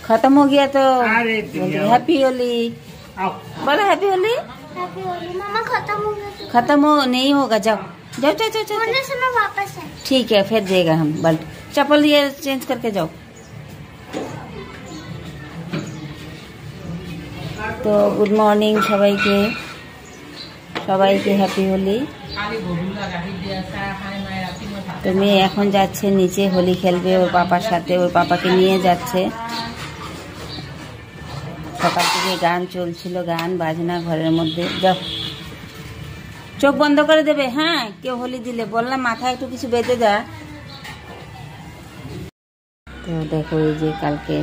खत्म हो गया तो हैप्पी होली बोलो, हैप्पी होली। मामा खत्म हो गया। खत्म हो नहीं होगा, जाओ जाओ जाओ जाओ जाओ। समय वापस है। ठीक है, फिर देगा हम बल्ट। चप्पल ये चेंज करके जाओ। तो गुड मॉर्निंग সবাইকে, সবাইকে হ্যাপি হোলি। তো মেয়ে এখন যাচ্ছে নিচে হোলি খেলবে ওর পাপার সাথে, ওর পাপাকে নিয়ে যাচ্ছে। সকাল থেকে গান চলছিল, গান বাজনা ঘরের মধ্যে। যাও, চোখ বন্ধ করে দেবে। হ্যাঁ, কেউ হোলি দিলে বললাম মাথায় একটু কিছু বেঁধে যা। তো দেখো এই যে কালকে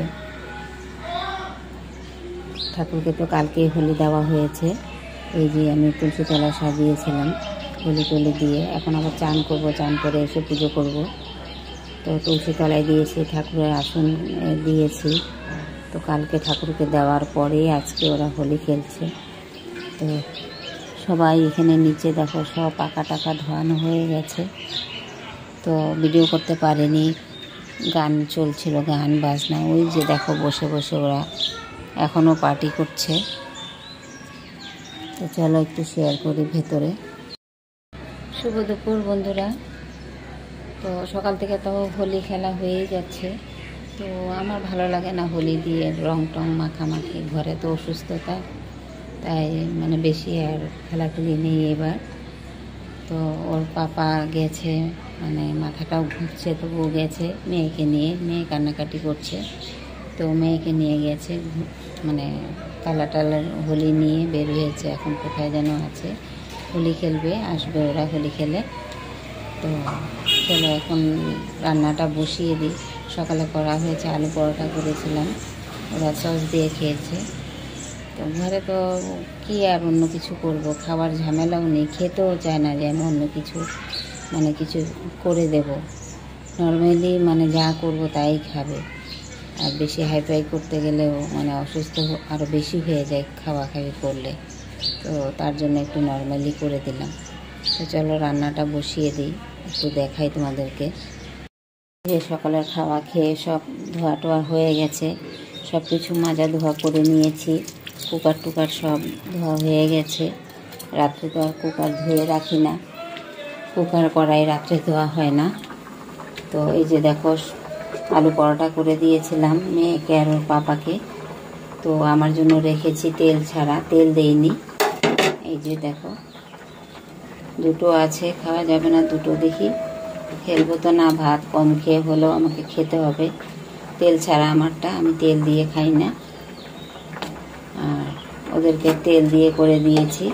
ঠাকুরকে তো কালকে হোলি দেওয়া হয়েছে। এই যে আমি তুলসী তলা সাজিয়েছিলাম হোলি টলি দিয়ে। এখন আবার চান করব, চান করে এসে পুজো করব। তো তুলসী তলায় দিয়েছি, ঠাকুরের আসন দিয়েছি। তো কালকে ঠাকুরকে দেওয়ার পরে আজকে ওরা হোলি খেলছে। তো সবাই এখানে নিচে দেখো সব পাকা টাকা ধোয়ানো হয়ে গেছে। তো ভিডিও করতে পারেনি, গান চলছিল, গান বাজনা। ওই যে দেখো বসে বসে ওরা এখনও পার্টি করছে। তো চলো একটু শেয়ার করি ভেতরে। শুভ দুপুর বন্ধুরা। তো সকাল থেকে তো হোলি খেলা হয়েই যাচ্ছে। তো আমার ভালো লাগে না হোলি দিয়ে রং টং মাখামাখি, ঘরে তো অসুস্থতা, তাই মানে বেশি আর খেলাখেলি নেই এবার। তো ওর পাপা গেছে, মানে মাথাটাও ঘুরছে, তবুও গেছে মেয়েকে নিয়ে। মেয়ে কান্নাকাটি করছে, তো মেয়েকে নিয়ে গেছে, মানে কালার হোলি নিয়ে বের হয়েছে। এখন কোথায় যেন আছে, হোলি খেলবে, আসবে ওরা হোলি খেলে। তো চলো এখন রান্নাটা বসিয়ে দিই। সকালে করা হয়েছে, আলু পরোটা করেছিলাম, ওরা সস দিয়ে খেয়েছে। তো ঘরে তো কি আর অন্য কিছু করব, খাবার ঝামেলাও নেই, খেতেও চায় না যে আমি অন্য কিছু মানে কিছু করে দেব। নর্মালি মানে যা করব তাই খাবে। আর বেশি হাইফাই করতে গেলেও মানে অসুস্থ আরও বেশি হয়ে যায় খাওয়া খাওয়ি করলে। তো তার জন্য একটু নর্মালি করে দিলাম। তো চলো রান্নাটা বসিয়ে দিই, একটু দেখাই তোমাদেরকে। যে সকালের খাওয়া খেয়ে সব ধোয়া টোয়া হয়ে গেছে, সব কিছু মাজা ধোয়া করে নিয়েছি। কুকার টুকার সব ধোয়া হয়ে গেছে। রাত্রে তো আর কুকার ধুয়ে রাখি না, কুকার কড়াই রাত্রে ধোয়া হয় না। তো এই যে দেখো আলু পরোটা করে দিয়েছিলাম মেয়েকে আর ওর পাপাকে। তো আমার জন্য রেখেছি তেল ছাড়া, তেল দেইনি। এই যে দেখো দুটো আছে, খাওয়া যাবে না দুটো, দেখি খেলবো তো না, ভাত কম খেয়ে হলেও আমাকে খেতে হবে। তেল ছাড়া আমারটা, আমি তেল দিয়ে খাই না। আর ওদেরকে তেল দিয়ে করে দিয়েছি।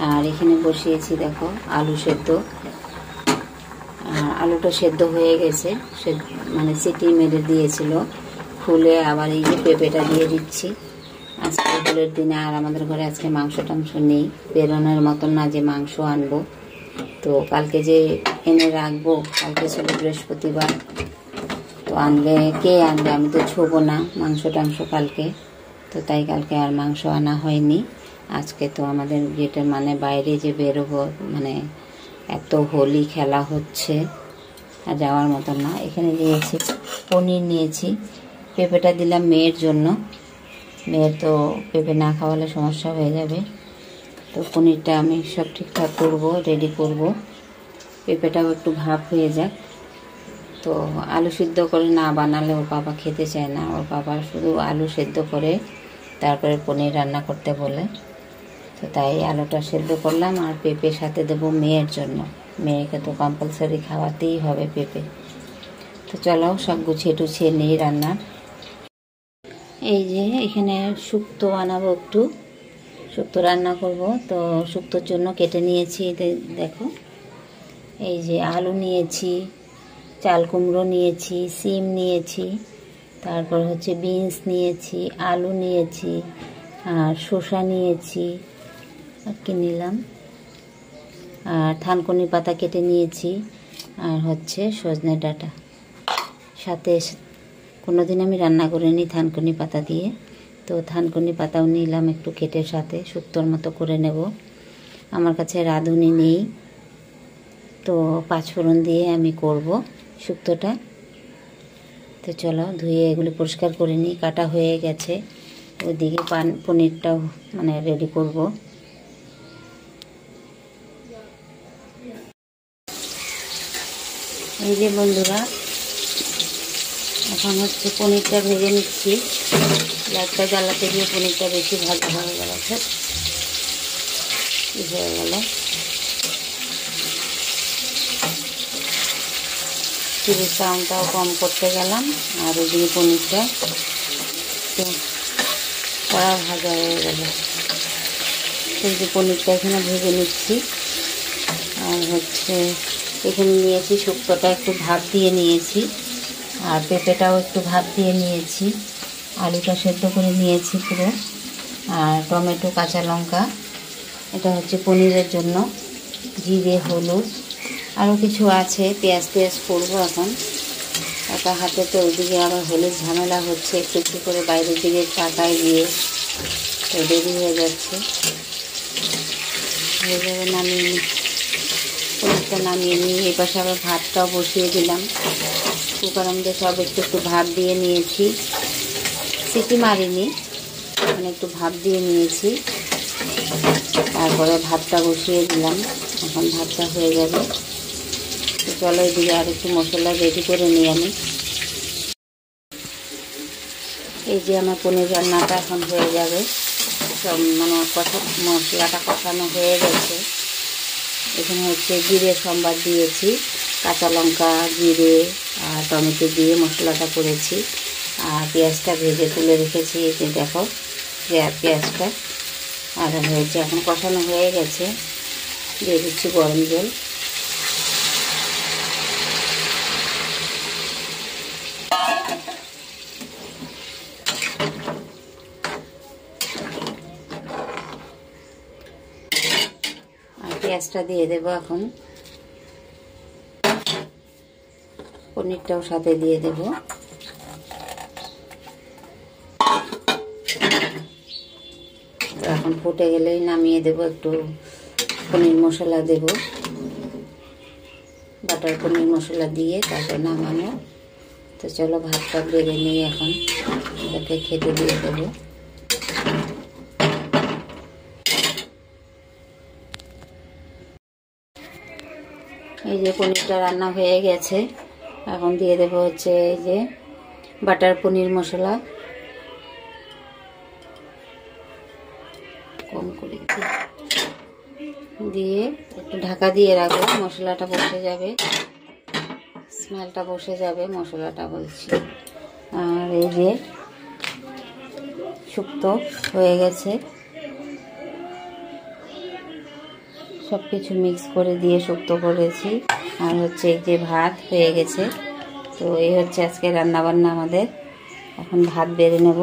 আর এখানে বসিয়েছি দেখো আলু সেদ্ধ। আলুটা সেদ্ধ হয়ে গেছে, মানে সিটি মেরে দিয়েছিল খুলে। আবার এই যে পেঁপেটা দিয়ে দিচ্ছি। আজকে হোলির দিনে আর আমাদের ঘরে আজকে মাংস টাংস নেই, বেরোনোর মতন না যে মাংস আনবো। তো কালকে যে এনে রাখবো, কালকে ছিল বৃহস্পতিবার, তো আনলে কে আনবে, আমি তো ছোবো না মাংস টাংস কালকে। তো তাই কালকে আর মাংস আনা হয়নি। আজকে তো আমাদের গেটের মানে বাইরে যে বেরোবো, মানে এত হোলি খেলা হচ্ছে আর যাওয়ার মতন না। এখানে নিয়েছি পনির, নিয়েছি পেঁপেটা দিলাম মেয়ের জন্য। মেয়ের তো পেঁপে না খাওয়ালে সমস্যা হয়ে যাবে। তো পনিরটা আমি সব ঠিকঠাক করব, রেডি করব। পেঁপেটাও একটু ভাপ হয়ে যাক। তো আলু সিদ্ধ করে না বানালে ওর বাবা খেতে চায় না, ওর বাবা শুধু আলু সেদ্ধ করে তারপরে পনির রান্না করতে বলে। তো তাই আলুটা সেদ্ধ করলাম, আর পেঁপে সাথে দেবো মেয়ের জন্য। মেয়েকে তো কম্পালসারি খাওয়াতেই হবে পেঁপে। তো চলো সব গুছিয়ে টুছিয়ে নিই রান্নার। এই যে এখানে শুক্তো বানাবো, একটু শুক্তো রান্না করব। তো শুক্তোর জন্য কেটে নিয়েছি, দেখো এই যে আলু নিয়েছি, চাল কুমড়ো নিয়েছি, সিম নিয়েছি, তারপর হচ্ছে বিনস নিয়েছি, আলু নিয়েছি, আর শসা নিয়েছি, আর কি নিলাম, আর থানকুনি পাতা কেটে নিয়েছি, আর হচ্ছে সজনে ডাঁটা। সাথে কোনোদিন আমি রান্না করিনি থানকুনি পাতা দিয়ে, তো থানকুনি পাতাও নিলাম একটু কেটে, সাথে শুক্তোর মতো করে নেব। আমার কাছে রাঁধুনি নেই, তো পাঁচফোড়ন দিয়ে আমি করব শুক্তোটা। তো চলো ধুয়ে এগুলি পরিষ্কার করে নিই। কাটা হয়ে গেছে, ওইদিকে পনিরটাও মানে রেডি করব। এই যে বন্ধুরা, এখন হচ্ছে পনিরটা ভেজে নিচ্ছি। লাইটটা জ্বালাতে গিয়ে পনিরটা বেশি ভাজা হয়ে গেল, হয়ে গেল। টিভির সাউন্ডটাও কম করতে গেলাম, আর ওইদিকে পনিরটা কড়া ভাজা হয়ে গেল। এই যে পনিরটা এখানে ভেজে নিচ্ছি। আর হচ্ছে এখানে নিয়েছি শুক্তোটা একটু ভাপ দিয়ে নিয়েছি, আর পেঁপেটাও একটু ভাপ দিয়ে নিয়েছি, আলুটা সেদ্ধ করে নিয়েছি পুরো, আর টমেটো, কাঁচা লঙ্কা। এটা হচ্ছে পনিরের জন্য। জিরে, হলুদ, আরও কিছু আছে। পেঁয়াজ করবো এখন একা হাতে, তো ওইদিকে আবার হলুদ ঝামেলা হচ্ছে, একটু একটু করে বাইরের দিকে তাকায় গিয়ে তো দেরি হয়ে যাচ্ছে। হয়ে যাবে, নামিয়ে নিই। পনিরটা নামিয়ে নিই। এই পাশে আবার ভাতটাও বসিয়ে দিলাম। কুকারের মধ্যে সব একটু একটু ভাপ দিয়ে নিয়েছি, সিটি মারিনি, মানে একটু ভাপ দিয়ে নিয়েছি। তারপরে ভাতটা বসিয়ে দিলাম। এখন ভাতটা হয়ে যাবে। তো চলো এদিকে আর একটু মশলা রেডি করে নিই আমি। এই যে আমার পনির রান্নাটা এখন হয়ে যাবে। সব মানে মশলাটা কষানো হয়ে গেছে। এখানে হচ্ছে জিরে সম্বাদ দিয়েছি, কাঁচা লঙ্কা, জিরে আর টমেটো দিয়ে মশলাটা করেছি। আর পেঁয়াজটা ভেজে তুলে রেখেছি, এই যে দেখো পেঁয়াজটা। আর হয়েছে, এখন কষানো হয়ে গেছে। দিয়ে দিচ্ছি গরম জল। আর পেঁয়াজটা দিয়ে দেবো এখন। পনিরটাও সাথে দিয়ে দেব। এখন ফুটে গেলেই নামিয়ে দেব। একটু পনির মশলা দেব, বাটার পনির মশলা দিয়ে তারপর নামানো। তো চলো ভাতটা বেড়ে নিই এখন, এটাকে খেতে দিয়ে দেবো। এই যে পনিরটা রান্না হয়ে গেছে। এখন দিয়ে দেবো হচ্ছে এই যে বাটার পনির মশলা, কম করে দিয়ে একটু ঢাকা দিয়ে রাখবো। মশলাটা বসে যাবে, স্মেলটা বসে যাবে, মশলাটা বলছি। আর এই যে শুক্তো হয়ে গেছে, সব কিছু মিক্স করে দিয়ে শুক্তো করেছি। আর হচ্ছে এই যে ভাত হয়ে গেছে। তো এই হচ্ছে আজকে রান্নাবান্না আমাদের। এখন ভাত বেড়ে নেব।